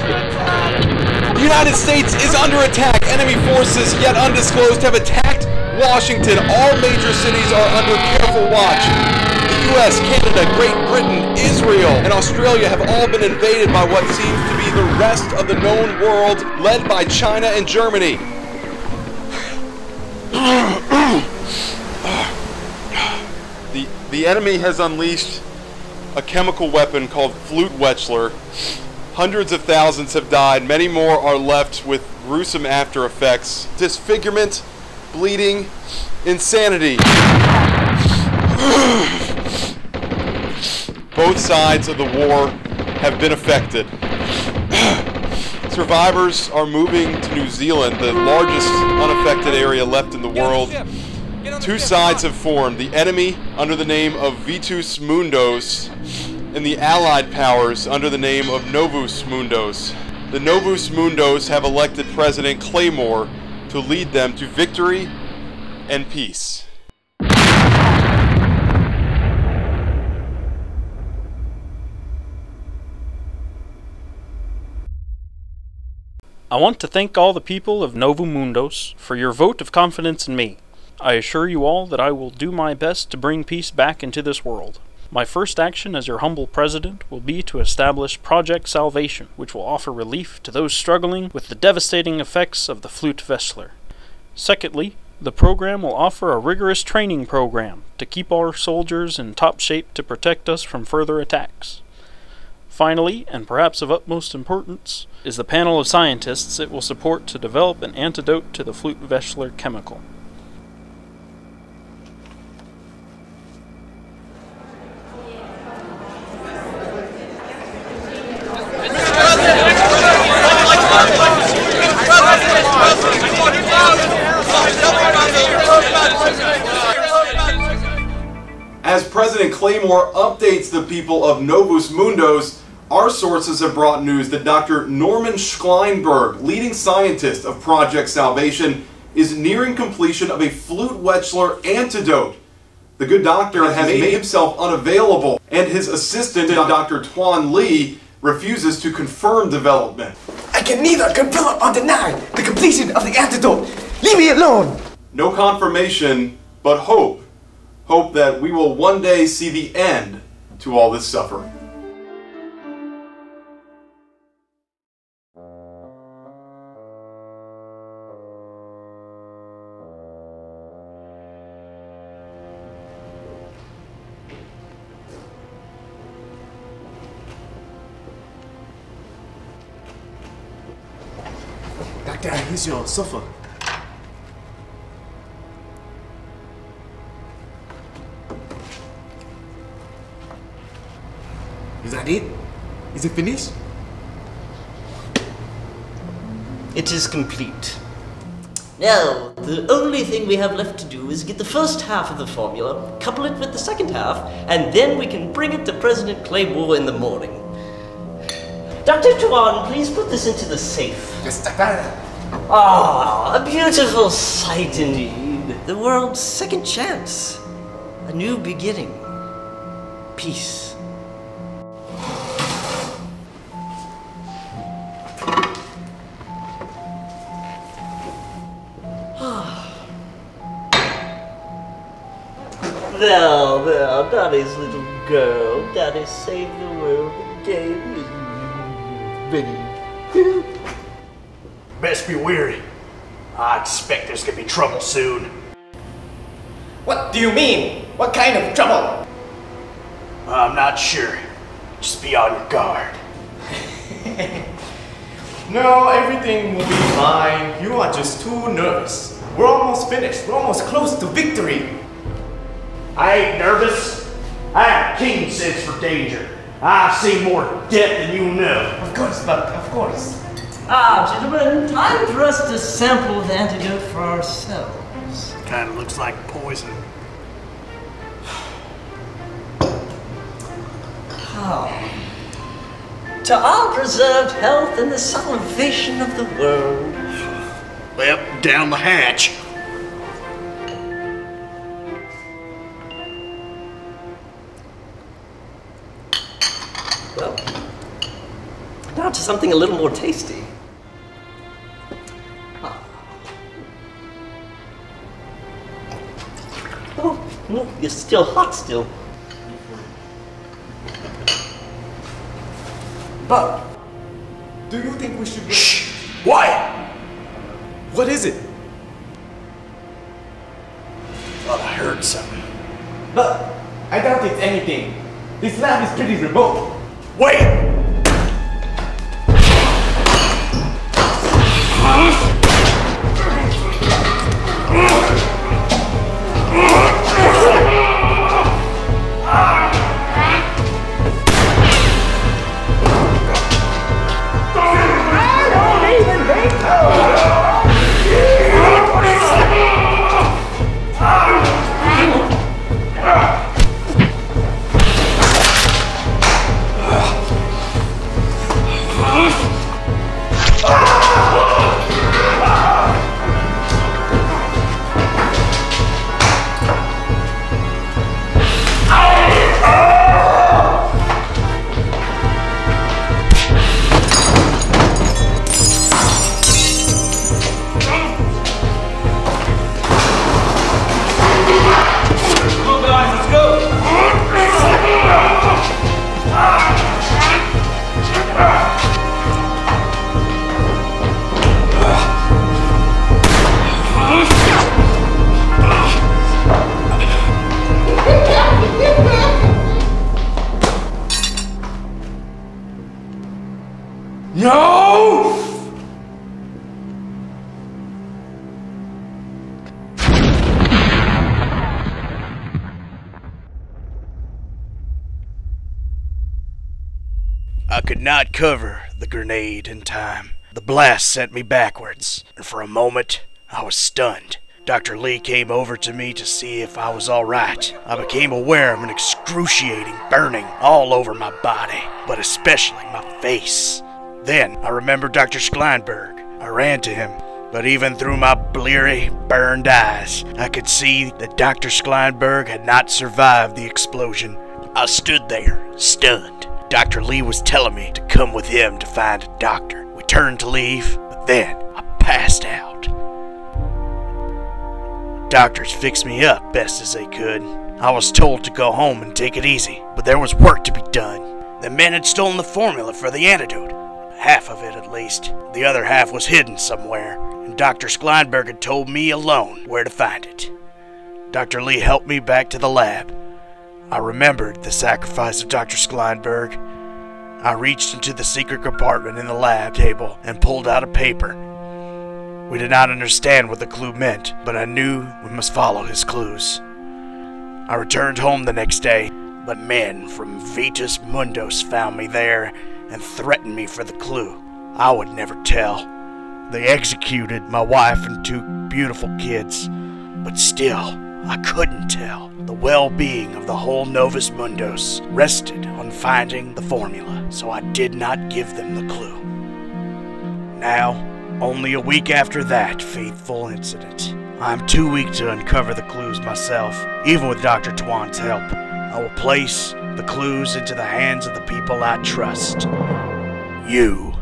The United States is under attack. Enemy forces, yet undisclosed, have attacked Washington. All major cities are under careful watch. The US, Canada, Great Britain, Israel, and Australia have all been invaded by what seems to be the rest of the known world, led by China and Germany. The enemy has unleashed a chemical weapon called Flute Wechsler. Hundreds of thousands have died. Many more are left with gruesome after effects. Disfigurement, bleeding, insanity. Both sides of the war have been affected. Survivors are moving to New Zealand, the largest unaffected area left in the world. Two sides have formed, the enemy under the name of Vitus Mundos and the Allied powers under the name of Novus Mundos. The Novus Mundos have elected President Claymore to lead them to victory and peace. I want to thank all the people of Novo Mundos for your vote of confidence in me. I assure you all that I will do my best to bring peace back into this world. My first action as your humble president will be to establish Project Salvation, which will offer relief to those struggling with the devastating effects of the Flute Wechsler. Secondly, the program will offer a rigorous training program to keep our soldiers in top shape to protect us from further attacks. Finally, and perhaps of utmost importance, is the panel of scientists it will support to develop an antidote to the Flute Wechsler chemical. As President Claymore updates the people of Novus Mundos, our sources have brought news that Dr. Norman Schleinberg, leading scientist of Project Salvation, is nearing completion of a Flute Wechsler antidote. The good doctor has made himself unavailable, and his assistant, Dr. Tuan Lee, refuses to confirm development. I can neither confirm or deny the completion of the antidote. Leave me alone! No confirmation, but hope. Hope that we will one day see the end to all this suffering. Doctor, here's your sofa. Is that it? Is it finished? It is complete. Now, the only thing we have left to do is get the first half of the formula, couple it with the second half, and then we can bring it to President Claymore in the morning. Dr. Tuan, please put this into the safe. Yes, Doctor. Ah, a beautiful sight indeed. The world's second chance. A new beginning. Peace. There, Daddy's little girl. Daddy saved the world and gave me Benny. Best be weary. I expect there's gonna be trouble soon. What do you mean? What kind of trouble? I'm not sure. Just be on your guard. No, everything will be fine. You are just too nervous. We're almost finished. We're almost close to victory. I ain't nervous. I have keen sense for danger. I've seen more death than you know. Of course, but of course. Ah, gentlemen, time for us to sample the antidote for ourselves. Kinda looks like poison. To our preserved health and the salvation of the world. Well, down the hatch. Well, Now to something a little more tasty. Oh, you're still hot still. But, do you think we should... Shh! Quiet! What is it? Thought I heard something. But, I doubt it's anything. This lab is pretty remote. Wait! No! I could not cover the grenade in time. The blast sent me backwards, and for a moment, I was stunned. Dr. Lee came over to me to see if I was alright. I became aware of an excruciating burning all over my body, but especially my face. Then, I remembered Dr. Schleinberg. I ran to him, but even through my bleary, burned eyes, I could see that Dr. Schleinberg had not survived the explosion. I stood there, stunned. Dr. Lee was telling me to come with him to find a doctor. We turned to leave, but then I passed out. Doctors fixed me up best as they could. I was told to go home and take it easy, but there was work to be done. The men had stolen the formula for the antidote. Half of it, at least. The other half was hidden somewhere, and Dr. Schleinberg had told me alone where to find it. Dr. Lee helped me back to the lab. I remembered the sacrifice of Dr. Schleinberg. I reached into the secret compartment in the lab table and pulled out a paper. We did not understand what the clue meant, but I knew we must follow his clues. I returned home the next day, but men from Vetus Mundus found me there and threatened me for the clue. I would never tell. They executed my wife and 2 beautiful kids, but still, I couldn't tell. The well-being of the whole Novus Mundus rested on finding the formula, so I did not give them the clue. Now, only a week after that fateful incident, I am too weak to uncover the clues myself, even with Dr. Twan's help. I will place the clues into the hands of the people I trust. You.